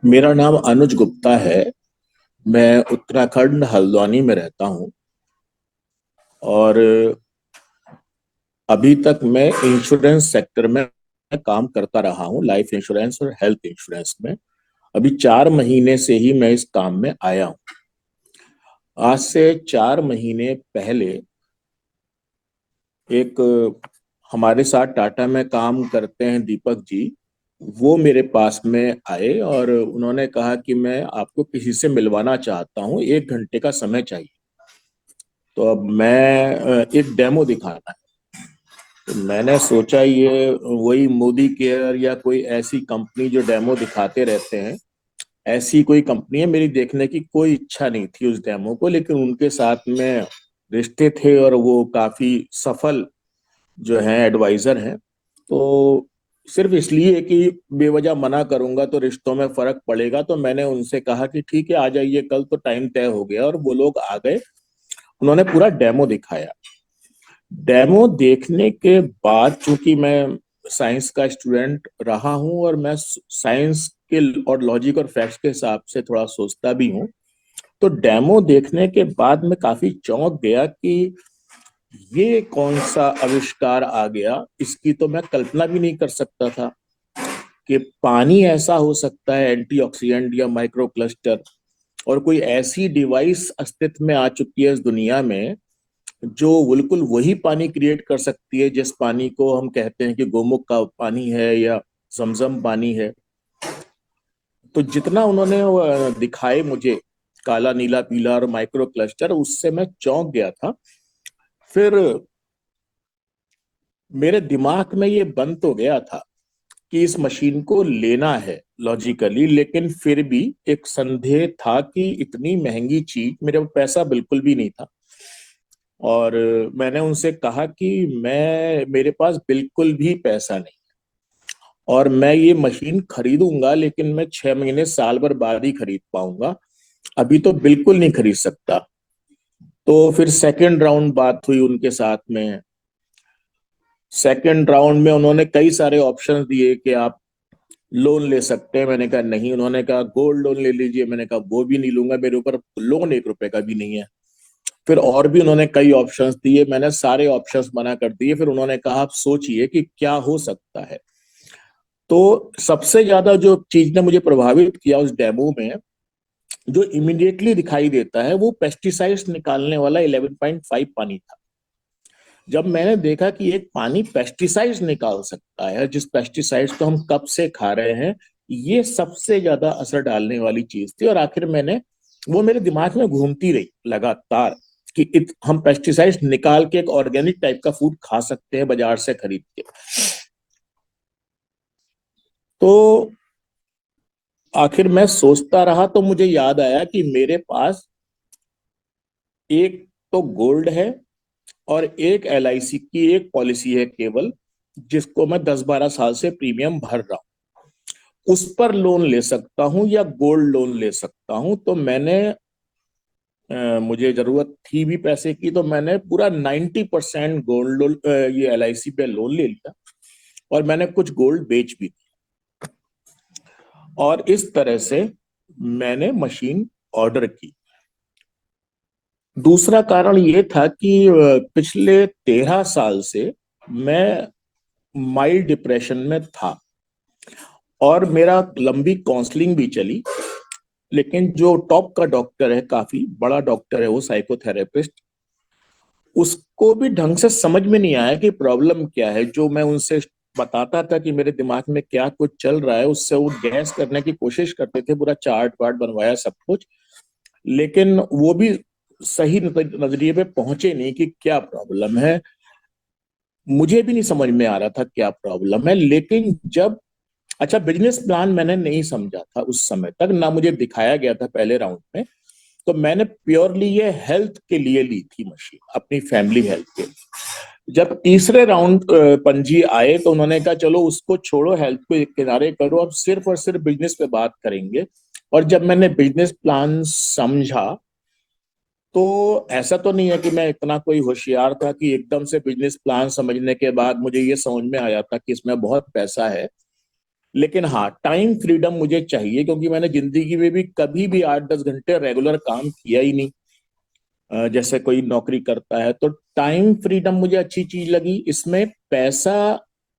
मेरा नाम अनुज गुप्ता है। मैं उत्तराखंड हल्द्वानी में रहता हूँ। और अभी तक मैं इंश्योरेंस सेक्टर में काम करता रहा हूँ, लाइफ इंश्योरेंस और हेल्थ इंश्योरेंस में। अभी 4 महीने से ही मैं इस काम में आया हूँ। आज से 4 महीने पहले एक हमारे साथ टाटा में काम करते हैं दीपक जी, वो मेरे पास में आए और उन्होंने कहा कि मैं आपको किसी से मिलवाना चाहता हूँ, 1 घंटे का समय चाहिए। तो अब मैं एक डेमो दिखाना है। तो मैंने सोचा ये वही मोदी केयर या कोई ऐसी कंपनी जो डेमो दिखाते रहते हैं, ऐसी कोई कंपनी है। मेरी देखने की कोई इच्छा नहीं थी उस डेमो को, लेकिन उनके साथ में रिश्ते थे और वो काफी सफल जो हैं एडवाइजर हैं। तो सिर्फ इसलिए कि बेवजह मना करूंगा तो रिश्तों में फर्क पड़ेगा, तो मैंने उनसे कहा कि ठीक है आ जाइए कल। तो टाइम तय हो गया और वो लोग आ गए। उन्होंने पूरा डेमो दिखाया। डेमो देखने के बाद, चूंकि मैं साइंस का स्टूडेंट रहा हूं और मैं साइंस के और लॉजिक और फैक्ट्स के हिसाब से थोड़ा सोचता भी हूं, तो डेमो देखने के बाद मैं काफी चौंक गया कि ये कौन सा आविष्कार आ गया। इसकी तो मैं कल्पना भी नहीं कर सकता था कि पानी ऐसा हो सकता है, एंटीऑक्सीडेंट या माइक्रो क्लस्टर, और कोई ऐसी डिवाइस अस्तित्व में आ चुकी है इस दुनिया में जो बिल्कुल वही पानी क्रिएट कर सकती है जिस पानी को हम कहते हैं कि गोमुख का पानी है या जमजम पानी है। तो जितना उन्होंने दिखाए मुझे, काला नीला पीला और माइक्रो क्लस्टर, उससे मैं चौंक गया था। फिर मेरे दिमाग में ये बन तो गया था कि इस मशीन को लेना है लॉजिकली, लेकिन फिर भी एक संदेह था कि इतनी महंगी चीज, मेरे पास पैसा बिल्कुल भी नहीं था। और मैंने उनसे कहा कि मैं मेरे पास बिल्कुल भी पैसा नहीं और मैं ये मशीन खरीदूंगा, लेकिन मैं 6 महीने साल भर बाद ही खरीद पाऊंगा, अभी तो बिल्कुल नहीं खरीद सकता। तो फिर सेकंड राउंड बात हुई उनके साथ में। सेकंड राउंड में उन्होंने कई सारे ऑप्शंस दिए कि आप लोन ले सकते हैं। मैंने कहा नहीं। उन्होंने कहा गोल्ड लोन ले लीजिए। मैंने कहा वो भी नहीं लूंगा, मेरे ऊपर लोन 1 रुपए का भी नहीं है। फिर और भी उन्होंने कई ऑप्शंस दिए, मैंने सारे ऑप्शंस मना कर दिए। फिर उन्होंने कहा आप सोचिए कि क्या हो सकता है। तो सबसे ज्यादा जो चीज ने मुझे प्रभावित किया उस डेमो में, जो इमिडिएटली दिखाई देता है, वो पेस्टिसाइड्स निकालने वाला 11.5 पानी था। जब मैंने देखा कि एक पानी पेस्टिसाइड्स निकाल सकता है, जिस पेस्टिसाइड्स को हम कब से खा रहे हैं, ये सबसे ज्यादा असर डालने वाली चीज थी। और आखिर मैंने, वो मेरे दिमाग में घूमती रही लगातार कि हम पेस्टिसाइड्स निकाल के एक ऑर्गेनिक टाइप का फूड खा सकते हैं बाजार से खरीद के। तो आखिर मैं सोचता रहा तो मुझे याद आया कि मेरे पास एक तो गोल्ड है और एक एलआईसी की एक पॉलिसी है केवल, जिसको मैं 10-12 साल से प्रीमियम भर रहा हूँ। उस पर लोन ले सकता हूँ या गोल्ड लोन ले सकता हूँ। तो मैंने मुझे जरूरत थी भी पैसे की, तो मैंने पूरा 90% गोल्ड लोन, ये एलआईसी पे लोन ले लिया और मैंने कुछ गोल्ड बेच भी दिया। और इस तरह से मैंने मशीन ऑर्डर की। दूसरा कारण ये था कि पिछले 13 साल से मैं माइल्ड डिप्रेशन में था और मेरा लंबी काउंसलिंग भी चली। लेकिन जो टॉप का डॉक्टर है, काफी बड़ा डॉक्टर है वो, साइकोथेरेपिस्ट, उसको भी ढंग से समझ में नहीं आया कि प्रॉब्लम क्या है। जो मैं उनसे बताता था कि मेरे दिमाग में क्या कुछ चल रहा है, उससे वो गैस करने की कोशिश करते थे, पूरा चार्ट वार्ट बनवाया सब कुछ, लेकिन वो भी सही नजरिए पे पहुंचे नहीं कि क्या प्रॉब्लम है। मुझे भी नहीं समझ में आ रहा था क्या प्रॉब्लम है। लेकिन जब, अच्छा, बिजनेस प्लान मैंने नहीं समझा था उस समय तक, ना मुझे दिखाया गया था पहले राउंड में। तो मैंने प्योरली ये हेल्थ के लिए ली थी मशीन, अपनी फैमिली हेल्थ के लिए। जब तीसरे राउंड पंजी आए तो उन्होंने कहा चलो उसको छोड़ो, हेल्थ को एक किनारे करो, अब सिर्फ और सिर्फ बिजनेस पे बात करेंगे। और जब मैंने बिजनेस प्लान समझा, तो ऐसा तो नहीं है कि मैं इतना कोई होशियार था कि एकदम से बिजनेस प्लान समझने के बाद मुझे ये समझ में आया था कि इसमें बहुत पैसा है। लेकिन हाँ, टाइम फ्रीडम मुझे चाहिए, क्योंकि मैंने जिंदगी में भी कभी भी 8-10 घंटे रेगुलर काम किया ही नहीं। जैसे कोई नौकरी करता है, तो टाइम फ्रीडम मुझे अच्छी चीज लगी इसमें। पैसा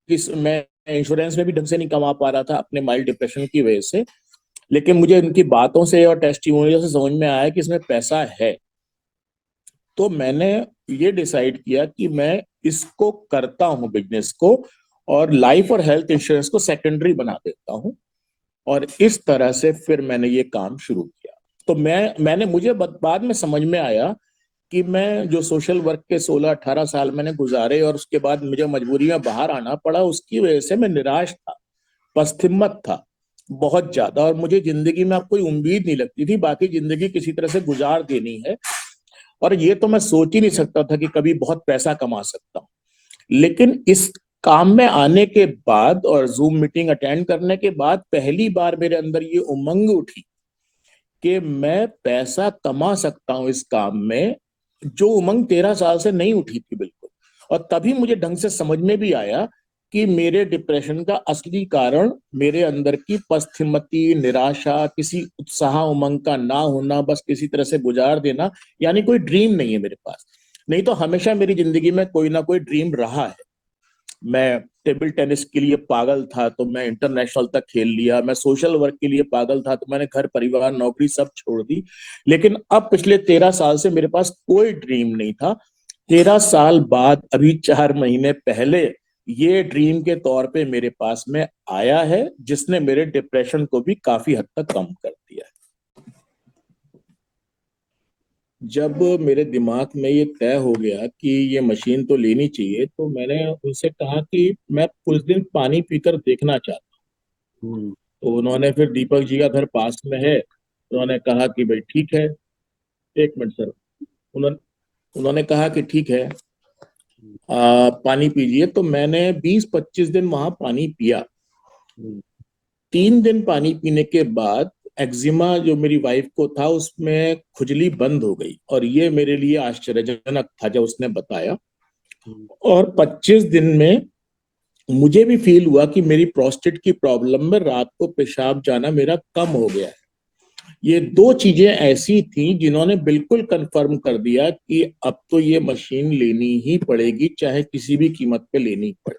किस मैं इंश्योरेंस में भी ढंग से नहीं कमा पा रहा था अपने माइल्ड डिप्रेशन की वजह से। लेकिन मुझे इनकी बातों से और टेस्टिमोनियल से समझ में आया कि इसमें पैसा है। तो मैंने ये डिसाइड किया कि मैं इसको करता हूँ, बिजनेस को, और लाइफ और हेल्थ इंश्योरेंस को सेकेंडरी बना देता हूँ। और इस तरह से फिर मैंने ये काम शुरू किया। तो मैंने मुझे बाद में समझ में आया कि मैं जो सोशल वर्क के 16-18 साल मैंने गुजारे और उसके बाद मुझे मजबूरी में बाहर आना पड़ा, उसकी वजह से मैं निराश था, पश्चिमत था बहुत ज्यादा, और मुझे जिंदगी में अब कोई उम्मीद नहीं लगती थी, बाकी जिंदगी किसी तरह से गुजार देनी है। और ये तो मैं सोच ही नहीं सकता था कि कभी बहुत पैसा कमा सकता हूँ। लेकिन इस काम में आने के बाद और जूम मीटिंग अटेंड करने के बाद पहली बार मेरे अंदर ये उमंग उठी कि मैं पैसा कमा सकता हूं इस काम में, जो उमंग 13 साल से नहीं उठी थी बिल्कुल। और तभी मुझे ढंग से समझ में भी आया कि मेरे डिप्रेशन का असली कारण मेरे अंदर की पश्चिमती निराशा, किसी उत्साह उमंग का ना होना, बस किसी तरह से गुजार देना, यानी कोई ड्रीम नहीं है मेरे पास। नहीं तो हमेशा मेरी जिंदगी में कोई ना कोई ड्रीम रहा है। मैं टेबल टेनिस के लिए पागल था तो मैं इंटरनेशनल तक खेल लिया, मैं सोशल वर्क के लिए पागल था तो मैंने घर परिवार नौकरी सब छोड़ दी। लेकिन अब पिछले 13 साल से मेरे पास कोई ड्रीम नहीं था। 13 साल बाद अभी 4 महीने पहले ये ड्रीम के तौर पे मेरे पास में आया है, जिसने मेरे डिप्रेशन को भी काफी हद तक कम कर दिया है। जब मेरे दिमाग में ये तय हो गया कि ये मशीन तो लेनी चाहिए, तो मैंने उनसे कहा कि मैं कुछ दिन पानी पीकर देखना चाहता हम्म। हूँ। तो उन्होंने फिर, दीपक जी का घर पास में है, उन्होंने कहा कि भाई ठीक है। एक मिनट सर। उन्होंने उन्होंने कहा कि ठीक है, पानी पीजिए। तो मैंने 20-25 दिन वहां पानी पिया। हम्म। 3 दिन पानी पीने के बाद एक्जिमा जो मेरी वाइफ को था उसमें खुजली बंद हो गई, और ये मेरे लिए आश्चर्यजनक था जब उसने बताया। हम्म। और 25 दिन में मुझे भी फील हुआ कि मेरी प्रोस्टेट की प्रॉब्लम में रात को पेशाब जाना मेरा कम हो गया है। ये दो चीजें ऐसी थी जिन्होंने बिल्कुल कंफर्म कर दिया कि अब तो ये मशीन लेनी ही पड़ेगी, चाहे किसी भी कीमत पे लेनी पड़े।